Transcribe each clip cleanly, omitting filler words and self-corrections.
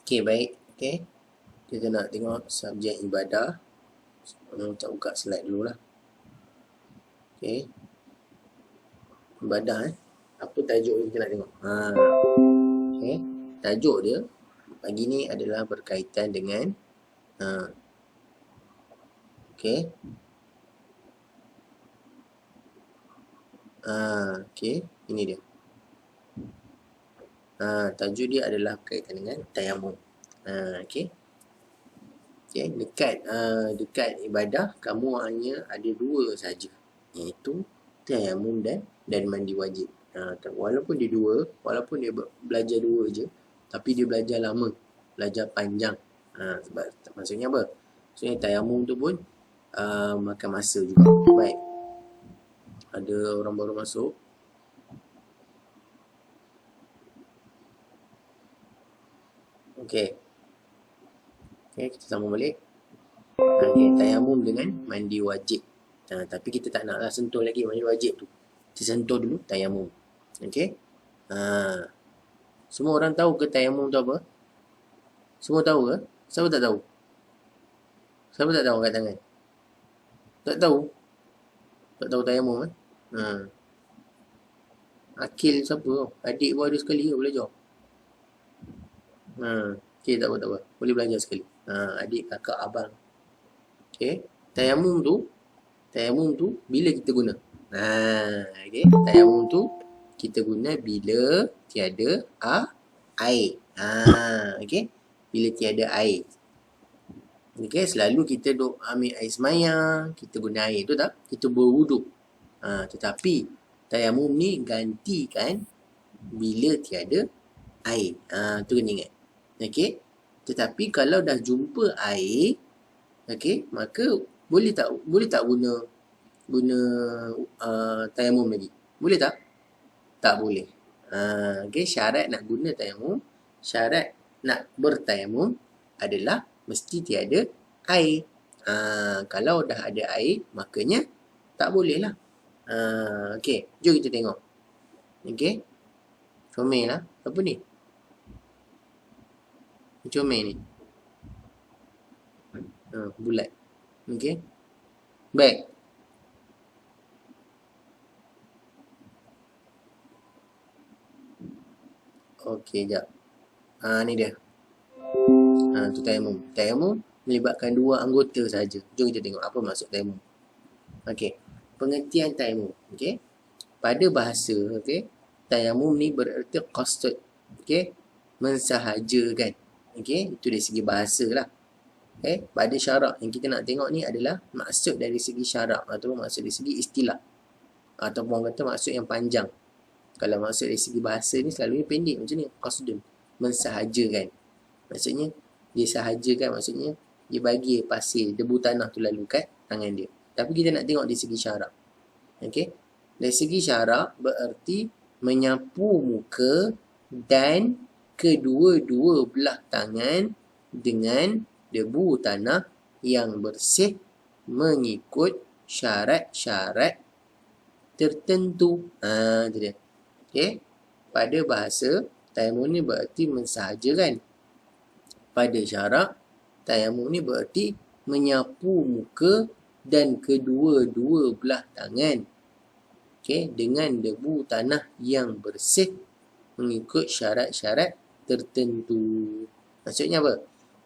Okey, baik. Okey. Kita nak tengok subjek ibadah. Kita buka slide dulu lah. Okey. Ibadah Apa tajuk kita nak tengok? Okey. Tajuk dia pagi ni adalah berkaitan dengan okey. Okey, ini dia. Tajuk dia adalah berkaitan dengan tayamum. Okey. Okey, dekat ibadah kamu hanya ada dua saja, iaitu tayamum dan mandi wajib. Walaupun dia belajar dua je, tapi dia belajar lama, belajar panjang. Sebab maksudnya apa? Maksudnya tayamum tu pun makan masa juga. Baik. Ada orang baru masuk. Okey. Okey, kita sambung balik. Okey, tayamum dengan mandi wajib. Tapi kita tak naklah sentuh lagi mandi wajib tu. Kita sentuh dulu tayamum. Okey. Semua orang tahu ke tayamum tu apa? Semua tahu ke? Siapa tak tahu? Siapa tak tahu angkat tangan? Tak tahu? Tak tahu tayamum Akil siapa? Adik pun ada sekali ke belajar? Okey, tak apa. Boleh belajar sekali. Adik, kakak, abang. Okey. Tayamum tu bila kita guna? Okey. Tayamum tu kita guna bila tiada air. Okey. Bila tiada air. Okey, selalu kita duk ambil air semayang, kita guna air tu tak? Kita berwuduk. Tetapi tayamum ni gantikan bila tiada air. Tu kena ingat. Okey. Tetapi kalau dah jumpa air, okey, maka boleh tak guna tayamum lagi? Boleh tak? Tak boleh. Okey, syarat nak guna tayamum, syarat nak bertayamum adalah mesti tiada air. Kalau dah ada air, makanya tak boleh lah. Okey, jom kita tengok. Okey. Comel lah. Apa ni? Comel ni. Bulat. Okey. Baik. Okey, jap. Ni dia. Tu tayamum. Tayamum melibatkan dua anggota saja. Jom kita tengok apa maksud tayamum. Okey. Pengertian tayamum. Okey. Pada bahasa, okey, tayamum ni bererti qasd. Okey. Mensahajakan. Okey, itu dari segi bahasa lah. Okay. Pada syarak yang kita nak tengok ni adalah maksud dari segi syarak ataupun maksud dari segi istilah, ataupun orang kata maksud yang panjang. Kalau maksud dari segi bahasa ni selalunya pendek macam ni, qasdun, mensahajakan. Maksudnya dia sahajakan, maksudnya dia bagi pasir, debu tanah tu lalu kat tangan dia. Tapi kita nak tengok dari segi syarak. Okey. Dari segi syarak bererti menyapu muka dan kedua-dua belah tangan dengan debu tanah yang bersih mengikut syarat-syarat tertentu. Itu dia. Okey. Pada bahasa, tayamum ni bererti mensahajakan. Pada syarak, tayamum ni bererti menyapu muka dan kedua-dua belah tangan. Okey, dengan debu tanah yang bersih mengikut syarat-syarat tertentu. Maksudnya apa?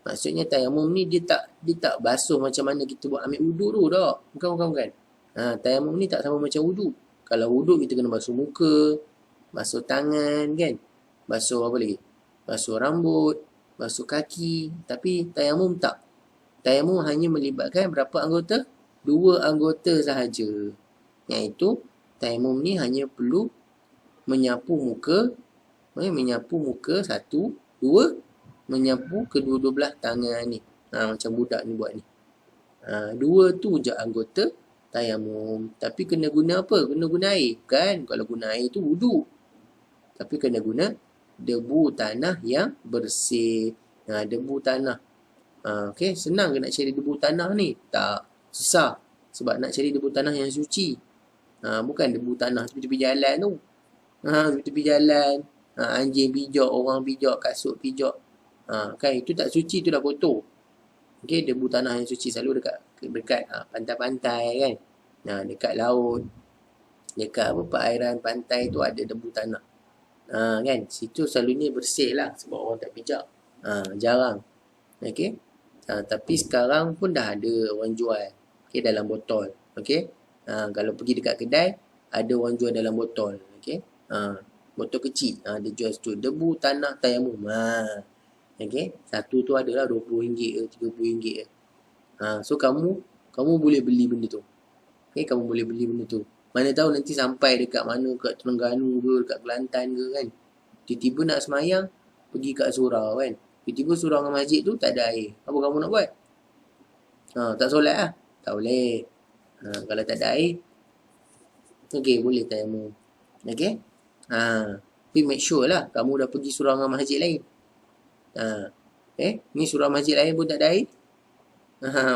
Maksudnya tayamum ni dia tak basuh macam mana kita buat ambil wuduk tu tak. Bukan. Tayamum ni tak sama macam wuduk. Kalau wuduk kita kena basuh muka, basuh tangan kan. Basuh apa lagi? Basuh rambut, basuh kaki. Tapi tayamum tak. Tayamum hanya melibatkan berapa anggota? Dua anggota sahaja. Iaitu tayamum ni hanya perlu menyapu muka, satu, dua, menyapu kedua-dua belah tangan ni. Macam budak ni buat ni. Dua tu je anggota tayamum. Tapi kena guna apa? Kena guna air. Kan? Kalau guna air tu wuduk. Tapi kena guna debu tanah yang bersih. Debu tanah. Okay, senang ke nak cari debu tanah ni? Tak. Susah. Sebab nak cari debu tanah yang suci. Bukan debu tanah tepi-tepi jalan tu. Tepi-tepi jalan. Anjing pijak, orang pijak, kasut pijak. Kan itu tak suci, itu dah kotor. Okey, debu tanah yang suci selalu dekat pantai-pantai kan. Dekat laut, dekat perairan pantai tu ada debu tanah. Kan, situ selalunya bersih lah sebab orang tak pijak. Jarang. Okey. Tapi sekarang pun dah ada orang jual. Okey, dalam botol. Okey. Kalau pergi dekat kedai, ada orang jual dalam botol. Okey. Botol kecil. Dia jual situ. Debu tanah tayamum. Okey. Satu tu adalah RM20 ke RM30 ke. So kamu boleh beli benda tu. Okey, kamu boleh beli benda tu. Mana tahu nanti sampai dekat mana, kat Terengganu ke, dekat Kelantan ke kan. Tiba-tiba nak semayang, pergi kat surau kan. Tiba-tiba surau dengan masjid tu tak ada air. Apa kamu nak buat? Tak solat lah. Tak boleh. Kalau tak ada air, okey, boleh tayamum. Okey? Tapi make sure lah kamu dah pergi surau dengan masjid lain. Ni surau masjid lain pun tak ada air.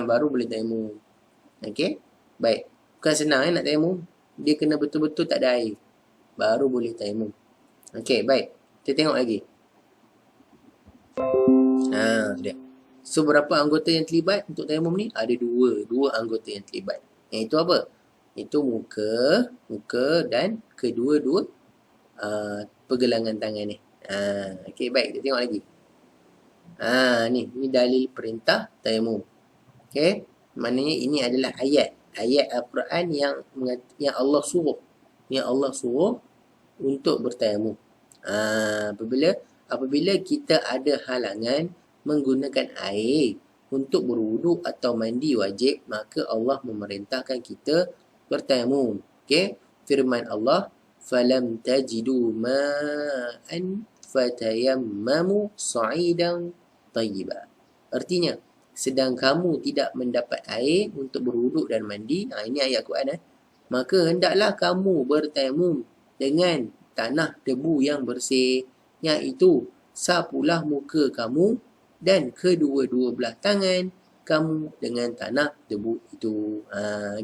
Baru boleh tayamum. Okey? Baik. Bukan senang nak tayamum. Dia kena betul-betul tak ada air. Baru boleh tayamum. Okey, baik. Kita tengok lagi. Dia. So, berapa anggota yang terlibat untuk tayamum ni? Ada dua anggota yang terlibat. Yang itu apa? Itu muka dan kedua-dua pergelangan tangan ni. Okey, baik. Kita tengok lagi. Ni dalil perintah tayamum. Okey? Maknanya ini adalah ayat Al-Quran yang Allah suruh. Yang Allah suruh untuk bertayamum. Apabila kita ada halangan menggunakan air untuk berwuduk atau mandi wajib, maka Allah memerintahkan kita bertayamum. Okey? Firman Allah, "Falam tajidu ma'an fatayammamu sa'idan tayyiba." Artinya, sedang kamu tidak mendapat air untuk berwuduk dan mandi, ini ayat Quran, maka hendaklah kamu bertayamum dengan tanah debu yang bersih, iaitu sapulah muka kamu dan kedua-dua belah tangan kamu dengan tanah debu itu.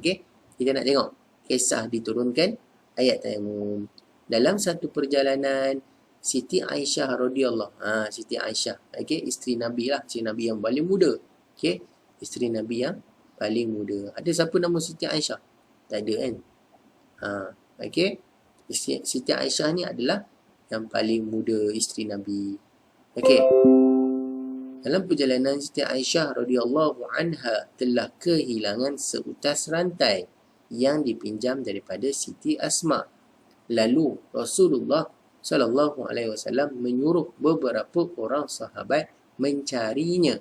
Okey, kita nak tengok kisah diturunkan ayat tayamum. Dalam satu perjalanan, Siti Aisyah radhiyallahu Siti Aisyah, okey, isteri Nabi lah, isteri Nabi yang paling muda. Okey, isteri Nabi yang paling muda. Ada siapa nama Siti Aisyah? Tak ada kan? Okey, Siti Aisyah ni adalah yang paling muda isteri Nabi. Okey. Dalam perjalanan, Siti Aisyah radhiyallahu anha telah kehilangan seutas rantai yang dipinjam daripada Siti Asma. Lalu Rasulullah sallallahu alaihi wasallam menyuruh beberapa orang sahabat mencarinya.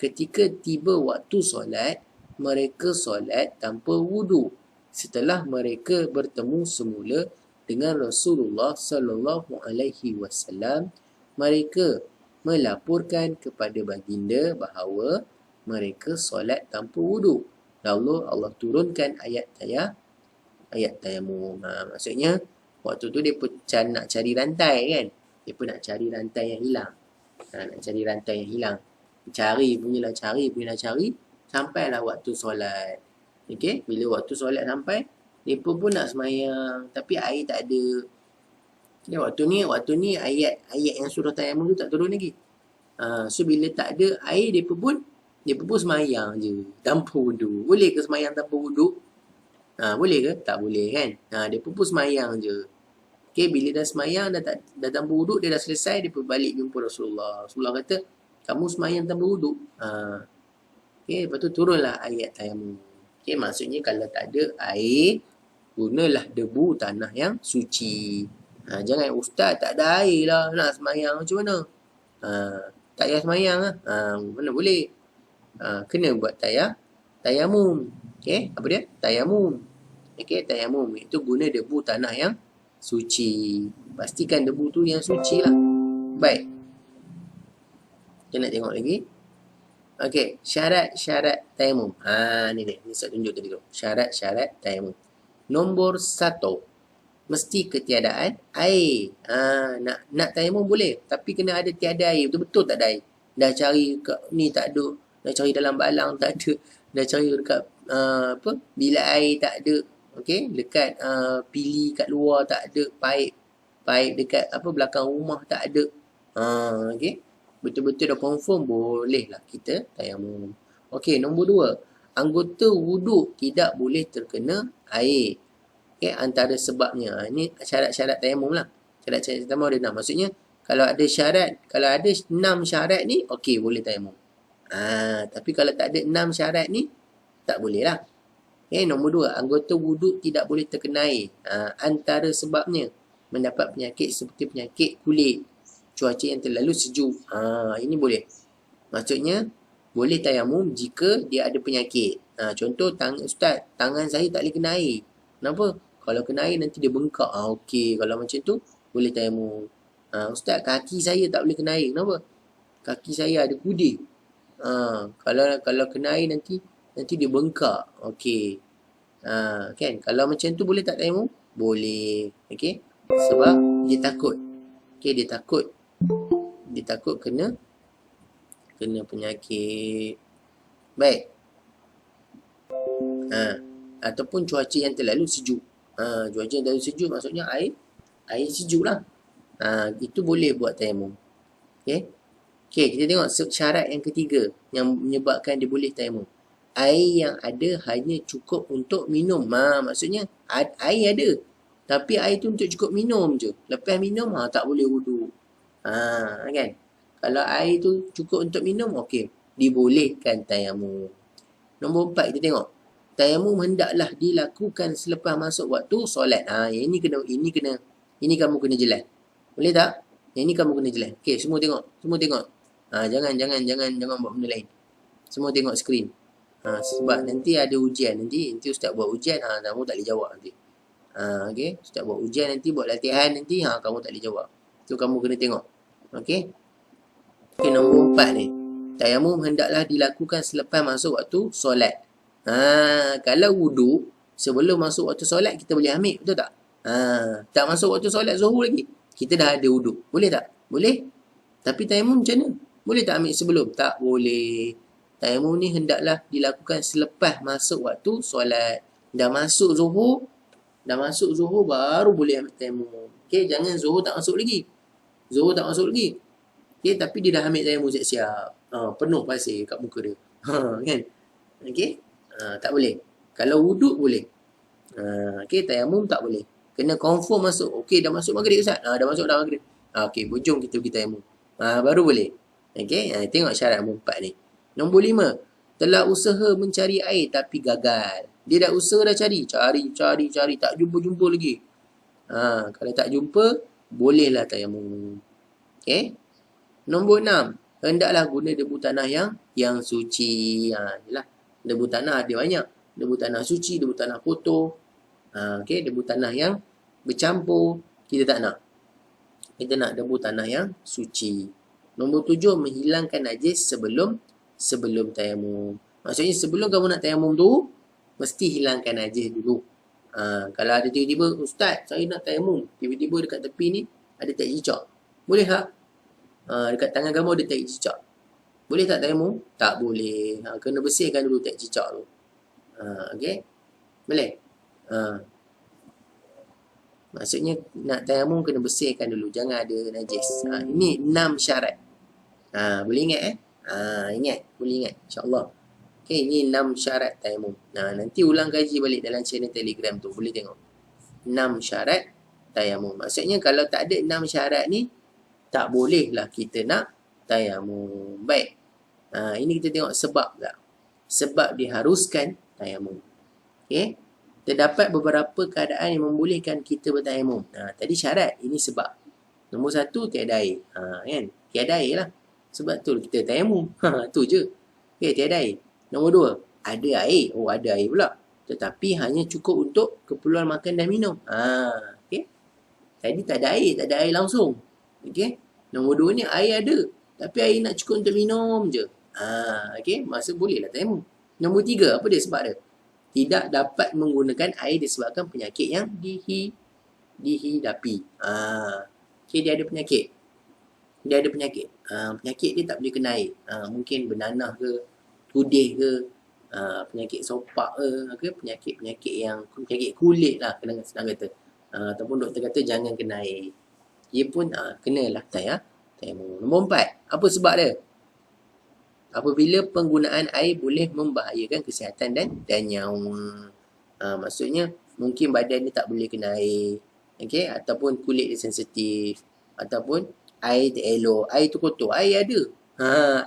Ketika tiba waktu solat, mereka solat tanpa wudu. Setelah mereka bertemu semula dengan Rasulullah sallallahu alaihi wasallam, mereka melaporkan kepada baginda bahawa mereka solat tanpa wudu. Lalu Allah turunkan ayat tayamum. Maksudnya waktu tu dia pun nak cari rantai kan. Dia pun nak cari rantai yang hilang. Nak cari rantai yang hilang. Cari sampailah waktu solat. Okey, bila waktu solat sampai, mereka pun nak semayang tapi air tak ada. Okay, waktu ni ayat yang surah tayamum tu tak turun lagi. So bila tak ada air, mereka pun semayang je tanpa wudu. Boleh ke semayang tanpa wudu? Boleh ke? Tak boleh kan? Mereka pun semayang je. Okay, bila dah semayang, dah tanpa wudu, dia dah selesai, dia pun balik jumpa Rasulullah. Rasulullah kata, kamu semayang tanpa wudu. Okay, lepas tu turunlah ayat tayamum. Okay, maksudnya kalau tak ada air, gunalah debu tanah yang suci. Jangan ustaz tak ada air lah, nak semayang macam mana? Tak payah semayang lah. Mana boleh? Kena buat tayamum. Okay, apa dia? Tayamum. Okay, tayamum itu guna debu tanah yang suci. Pastikan debu tu yang suci lah. Baik. Kita nak tengok lagi. Okey, syarat-syarat tayamum. Ni dia. Ni saya tunjuk tadi tu. Syarat-syarat tayamum. Nombor 1. Mesti ketiadaan air. Nak tayamum boleh. Tapi kena ada tiada air. Betul-betul tak ada air. Dah cari ni tak ada. Dah cari dalam balang tak ada. Dah cari dekat bilik air tak ada. Okey, dekat pili kat luar tak ada. Paip dekat belakang rumah tak ada. Okey. betul-betul dah confirm, bolehlah kita tayamum. Okey, nombor 2. Anggota wuduk tidak boleh terkena air. Okey, antara sebabnya. Ini syarat-syarat tayamum lah. Syarat-syarat tayamum ada 6. Maksudnya, kalau ada 6 syarat ni, okey, boleh tayamum. Tapi kalau tak ada 6 syarat ni, tak boleh lah. Okay, nombor 2. Anggota wuduk tidak boleh terkena air. Antara sebabnya, mendapat penyakit seperti penyakit kulit, cuaca yang terlalu sejuk. Ini boleh. Maksudnya, boleh tayamum jika dia ada penyakit. Contoh, Ustaz, tangan saya tak boleh kena air. Kenapa? Kalau kena air nanti dia bengkak. Okey, kalau macam tu, boleh tayamum. Ustaz, kaki saya tak boleh kena air. Kenapa? Kaki saya ada kudik. Kalau kena air nanti dia bengkak. Okey. Kan? Kalau macam tu boleh tak tayamum? Boleh. Okey. Sebab dia takut. Okey, dia takut. Dia takut kena penyakit. Baik. Ataupun cuaca yang terlalu sejuk. Cuaca yang terlalu sejuk maksudnya air sejuk lah. Itu boleh buat tayamum. Okey. Okey, kita tengok syarat yang ketiga yang menyebabkan dia boleh tayamum. Air yang ada hanya cukup untuk minum. Maksudnya air ada. Tapi air tu untuk cukup minum je. Lepas minum, tak boleh wuduk. Kan? Kalau air tu cukup untuk minum, okey. Dibolehkan tayamum. Nombor 4, kita tengok. Tayamum hendaklah dilakukan selepas masuk waktu solat. Ini kamu kena jelas. Boleh tak? Yang ni kamu kena jelas. Okey, semua tengok. Jangan buat benda lain. Semua tengok skrin. Sebab nanti ada ujian. Nanti Ustaz buat ujian, kamu tak boleh jawab nanti. Okey, Ustaz buat ujian nanti, buat latihan nanti, kamu tak boleh jawab. So, kamu kena tengok. Okey. Okey, nombor 4 ni. Tayamum hendaklah dilakukan selepas masuk waktu solat. Kalau wuduk, sebelum masuk waktu solat, kita boleh ambil. Betul tak? Tak masuk waktu solat Zuhur lagi. Kita dah ada wuduk. Boleh tak? Boleh. Tapi tayamum macam mana? Boleh tak ambil sebelum? Tak boleh. Tayamum ni hendaklah dilakukan selepas masuk waktu solat. Dah masuk Zuhur baru boleh ambil tayamum. Okey, jangan Zuhur tak masuk lagi. Okey, tapi dia dah ambil tayamum siap-siap. Penuh pasir kat muka dia. Kan? Okey? Tak boleh. Kalau wuduk boleh. Okey, tayamum tak boleh. Kena confirm masuk. Okey, dah masuk maghrib Ustaz. Dah masuk dah maghrib. Okey, jom kita pergi tayamum. Baru boleh. Okey, tengok syarat nombor 4 ni. Nombor 5. Telah usaha mencari air tapi gagal. Dia dah usaha dah cari. Tak jumpa lagi. Kalau tak jumpa, bolehlah tayamum. Okey. Nombor 6. Hendaklah guna debu tanah yang suci. Yalah. Debu tanah ada banyak. Debu tanah suci, debu tanah kotor. Okey, debu tanah yang bercampur. Kita tak nak. Kita nak debu tanah yang suci. Nombor 7. Menghilangkan najis sebelum tayamum. Maksudnya sebelum kamu nak tayamum tu, mesti hilangkan najis dulu. Kalau ada tiba-tiba, Ustaz, saya nak tayamum. Tiba-tiba dekat tepi ni, ada tak cicak. Boleh tak? Dekat tangan kamu ada tak cicak. Boleh tak tayamum? Tak boleh. Kena bersihkan dulu tak cicak tu. Okey? Boleh? Maksudnya nak tayamum kena bersihkan dulu. Jangan ada najis. Ini 6 syarat. Boleh ingat ingat. Boleh ingat. InsyaAllah. Okay, ini 6 syarat tayamum. Nanti ulang kaji balik dalam channel Telegram tu. Boleh tengok. 6 syarat tayamum. Maksudnya kalau tak ada 6 syarat ni, tak bolehlah kita nak tayamum. Baik. Ini kita tengok sebab tak. Sebab diharuskan tayamum. Okay. Terdapat beberapa keadaan yang membolehkan kita bertayamum. Tadi syarat, ini sebab. Nombor 1, tiada air. Kan? Tiada air lah. Sebab tu kita tayamum. Tu je. Okay, tiada air. Nombor 2, ada air. Ada air pula. Tetapi hanya cukup untuk keperluan makan dan minum. Okay. Tadi tak ada air langsung. Okay. Nombor 2 ni air ada. Tapi air nak cukup untuk minum je. Okay. Masa bolehlah tayamum. Nombor 3, apa dia sebab dia? Tidak dapat menggunakan air disebabkan penyakit yang dihidapi. Okay, dia ada penyakit. Penyakit dia tak boleh kena air. Mungkin bernanah ke, tudih ke, penyakit sopak ke, penyakit kulit lah, senang kata. Ataupun doktor kata jangan kena air. Dia pun kenalah Tayamum. Nombor 4. Apa sebab dia? Apabila penggunaan air boleh membahayakan kesihatan dan nyawa. Maksudnya mungkin badan dia tak boleh kena air. Okay? Ataupun kulit dia sensitif. Ataupun air tak elok. Air tu kotor. Air ada.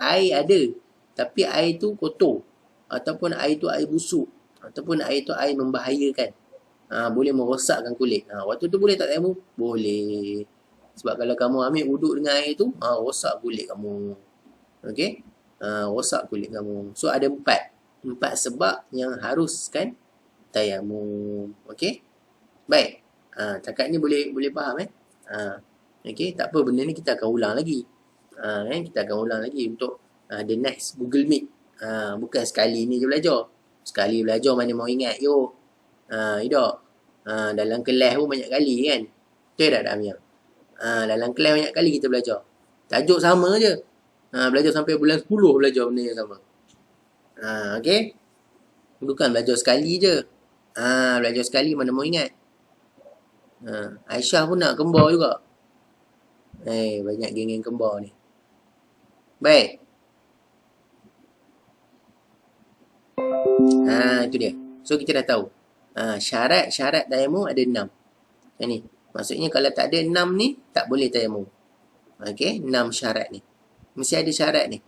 Air ada. Tapi air tu kotor. Ataupun air tu air busuk. Ataupun air tu air membahayakan. Boleh merosakkan kulit. Waktu tu boleh tak tayamum? Boleh. Sebab kalau kamu ambil wuduk dengan air tu, rosak kulit kamu. Okay? Rosak kulit kamu. So ada 4 sebab yang haruskan tayamum. Okay? Baik. Takat ni boleh faham okay? Tak apa, benda ni kita akan ulang lagi. Kita akan ulang lagi untuk the next Google Meet. Bukan sekali ni je belajar. Sekali belajar mana mau ingat yo. Tidak. Dalam kelas pun banyak kali kan. Betul tak Amir? Dalam kelas banyak kali kita belajar. Tajuk sama je. Belajar sampai bulan 10 belajar benda yang sama. Okay? Bukan belajar sekali je. Belajar sekali mana mau ingat. Aisyah pun nak kembar juga. Banyak geng-geng kembar ni. Baik. Itu dia. So kita dah tahu. Syarat tayamum ada 6. Ni. Maksudnya kalau tak ada 6 ni, tak boleh tayamum. Okay? 6 syarat ni. Mesti ada syarat ni.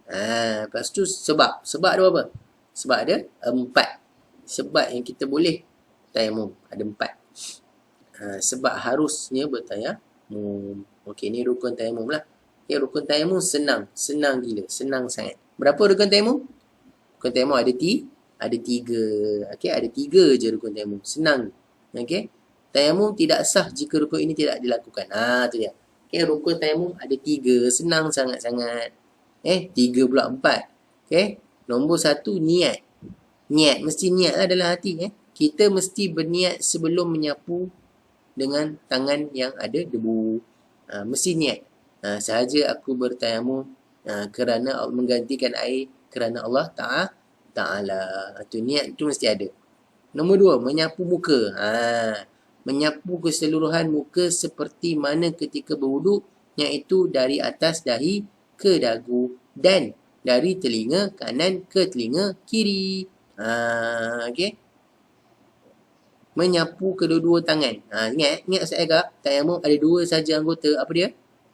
Lepas tu sebab. Sebab ada apa? Sebab ada 4. Sebab yang kita boleh tayamum. Ada 4. Sebab harusnya bertayamum. Okay, ni rukun tayamum lah. Okay, rukun tayamum senang. Senang gila. Senang sangat. Berapa rukun tayamum? Rukun tayamum ada 3. Okay, ada 3 je rukun tayamum. Senang. Okay. Tayamum tidak sah jika rukun ini tidak dilakukan. Tu dia. Okay, rukun tayamum ada 3. Senang sangat-sangat. 3 pula 4. Okay. Nombor 1, niat. Niat. Mesti niat lah dalam hati. Kita mesti berniat sebelum menyapu dengan tangan yang ada debu. Mesti niat. Sahaja aku bertayamum kerana menggantikan air kerana Allah Ta'ala. Tu niat tu mesti ada. Nombor 2, menyapu muka. Menyapu keseluruhan muka seperti mana ketika berwuduk, iaitu dari atas dahi ke dagu dan dari telinga kanan ke telinga kiri. Okay. Menyapu kedua-dua tangan. Ingat Ustaz Ega, tayamum ada 2 saja anggota. Apa dia?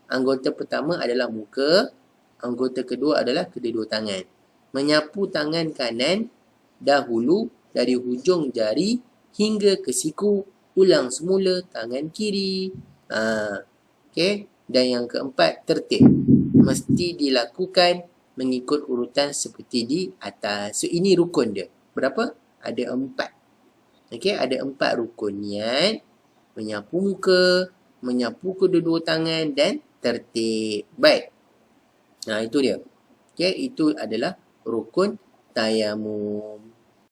Anggota pertama adalah muka. Anggota kedua adalah kedua-dua tangan. Menyapu tangan kanan dahulu dari hujung jari hingga ke siku. Ulang semula tangan kiri. Okay. Dan yang keempat, tertib. Mesti dilakukan mengikut urutan seperti di atas. So, ini rukun dia. Berapa? Ada 4. Okay. Ada 4 rukun. Niat, menyapu muka, menyapu kedua-dua tangan dan tertib. Baik. Itu dia. Okay. Itu adalah rukun tayamum.